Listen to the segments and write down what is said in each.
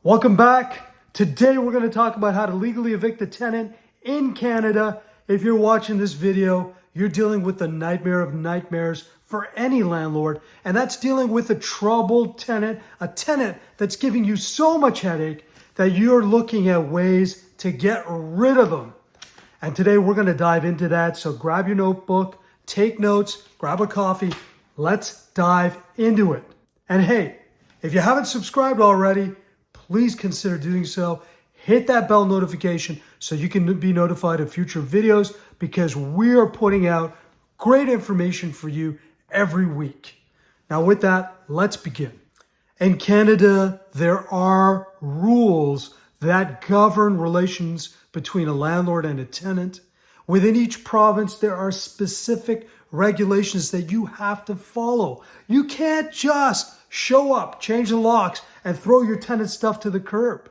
Welcome back. Today we're going to talk about how to legally evict a tenant in Canada. If you're watching this video, you're dealing with the nightmare of nightmares for any landlord, and that's dealing with a troubled tenant, a tenant that's giving you so much headache that you're looking at ways to get rid of them. And today we're going to dive into that. So grab your notebook, take notes, grab a coffee. Let's dive into it. And hey, if you haven't subscribed already, please consider doing so. Hit that bell notification so you can be notified of future videos, because we are putting out great information for you every week. Now with that, let's begin. In Canada, there are rules that govern relations between a landlord and a tenant. Within each province, there are specific regulations that you have to follow. You can't just show up, change the locks, and throw your tenant stuff to the curb.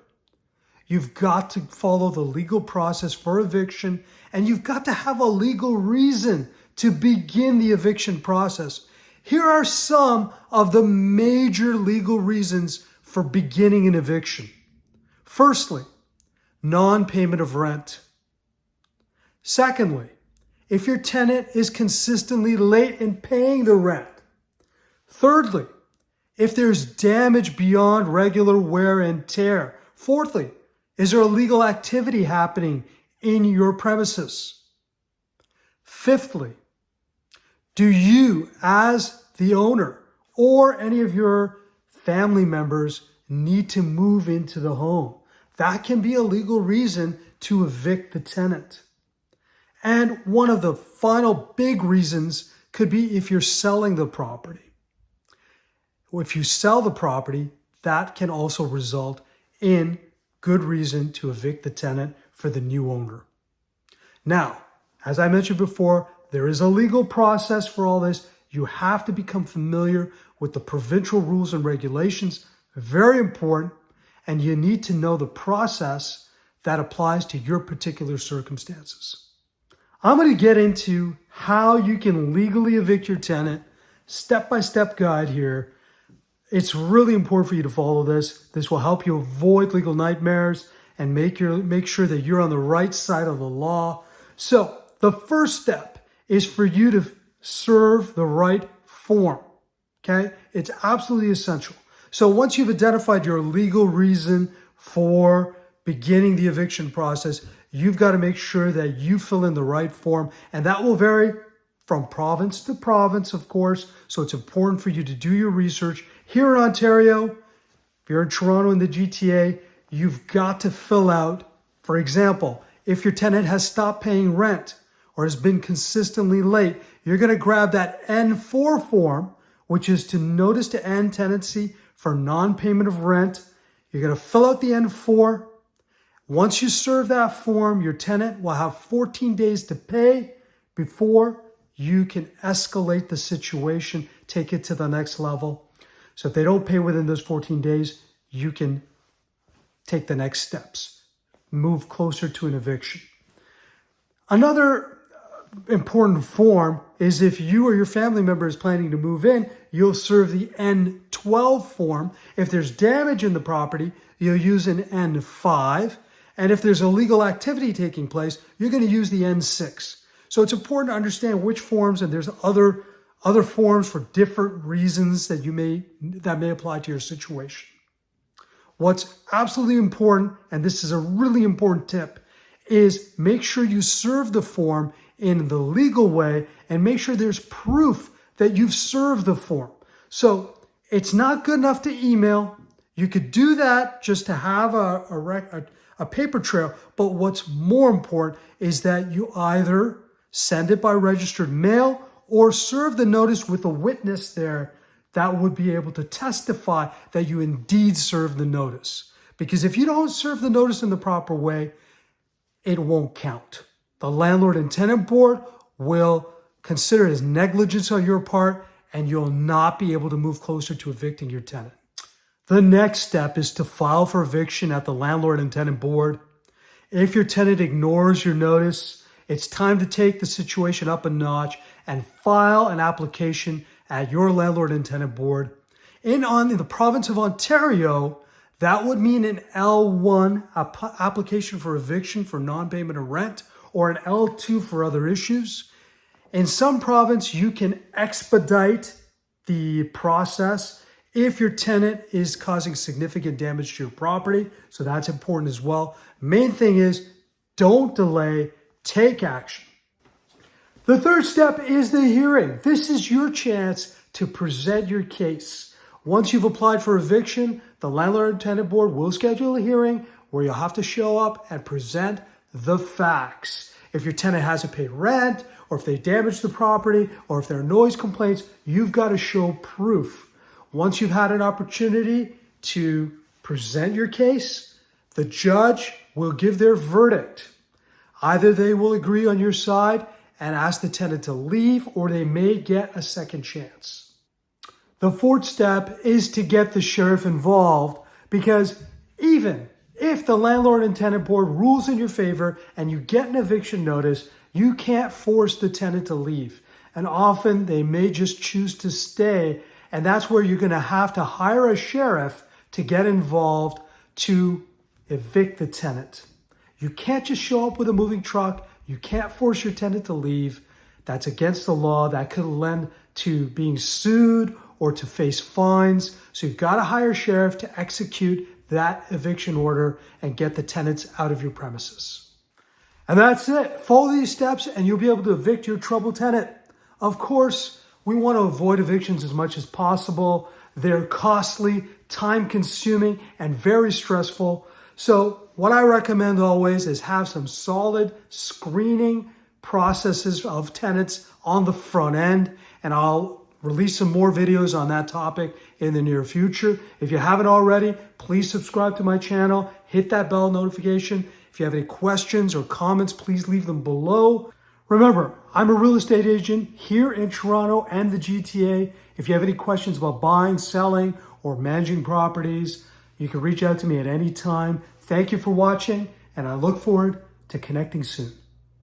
You've got to follow the legal process for eviction, and you've got to have a legal reason to begin the eviction process. Here are some of the major legal reasons for beginning an eviction. Firstly, non-payment of rent. Secondly, if your tenant is consistently late in paying the rent. Thirdly, if there's damage beyond regular wear and tear. Fourthly, is there illegal activity happening in your premises? Fifthly, do you, as the owner or any of your family members, need to move into the home? That can be a legal reason to evict the tenant. And one of the final big reasons could be if you're selling the property. If you sell the property, that can also result in good reason to evict the tenant for the new owner. Now, as I mentioned before, there is a legal process for all this. You have to become familiar with the provincial rules and regulations. Very important. And you need to know the process that applies to your particular circumstances. I'm going to get into how you can legally evict your tenant, step-by-step guide here. It's really important for you to follow this. This will help you avoid legal nightmares and make sure that you're on the right side of the law. So the first step is for you to serve the right form. Okay? It's absolutely essential. So once you've identified your legal reason for beginning the eviction process, you've got to make sure that you fill in the right form, and that will vary from province to province, of course. So it's important for you to do your research. Here in Ontario, if you're in Toronto in the GTA, you've got to fill out, for example, if your tenant has stopped paying rent or has been consistently late, you're going to grab that N4 form, which is to notice to end tenancy for non-payment of rent. You're going to fill out the N4. Once you serve that form, your tenant will have 14 days to pay before you can escalate the situation, take it to the next level. So if they don't pay within those 14 days, you can take the next steps, move closer to an eviction. Another important form is if you or your family member is planning to move in, you'll serve the N12 form. If there's damage in the property, you'll use an N5. And if there's illegal activity taking place, you're going to use the N6. So it's important to understand which forms, and there's other forms for different reasons that may apply to your situation. What's absolutely important, and this is a really important tip, is make sure you serve the form in the legal way and make sure there's proof that you've served the form. So it's not good enough to email. You could do that just to have a paper trail, but what's more important is that you either send it by registered mail or serve the notice with a witness there that would be able to testify that you indeed served the notice. Because if you don't serve the notice in the proper way, it won't count. The Landlord and Tenant Board will consider it as negligence on your part, and you'll not be able to move closer to evicting your tenant. The next step is to file for eviction at the Landlord and Tenant Board. If your tenant ignores your notice, it's time to take the situation up a notch and file an application at your Landlord and Tenant Board. In the province of Ontario, That would mean an L1 application for eviction for non-payment of rent, or an L2 for other issues. In some province, you can expedite the process if your tenant is causing significant damage to your property. So that's important as well. Main thing is, don't delay, take action. The third step is the hearing. This is your chance to present your case. Once you've applied for eviction, the Landlord and Tenant Board will schedule a hearing where you'll have to show up and present the facts. If your tenant hasn't paid rent, or if they damaged the property, or if there are noise complaints, you've got to show proof. Once you've had an opportunity to present your case, the judge will give their verdict. Either they will agree on your side and ask the tenant to leave, or they may get a second chance. The fourth step is to get the sheriff involved, because even if the Landlord and Tenant Board rules in your favor and you get an eviction notice, you can't force the tenant to leave. And often they may just choose to stay, and that's where you're going to have to hire a sheriff to get involved to evict the tenant. You can't just show up with a moving truck. You can't force your tenant to leave. That's against the law. That could lend to being sued or to face fines. So you've got to hire a sheriff to execute that eviction order and get the tenants out of your premises. And that's it. Follow these steps and you'll be able to evict your troubled tenant. Of course, we want to avoid evictions as much as possible. They're costly, time-consuming, and very stressful. So what I recommend always is have some solid screening processes of tenants on the front end, and I'll release some more videos on that topic in the near future. If you haven't already, please subscribe to my channel, hit that bell notification. If you have any questions or comments, please leave them below. Remember, I'm a real estate agent here in Toronto and the GTA. If you have any questions about buying, selling, or managing properties, you can reach out to me at any time. Thank you for watching, and I look forward to connecting soon.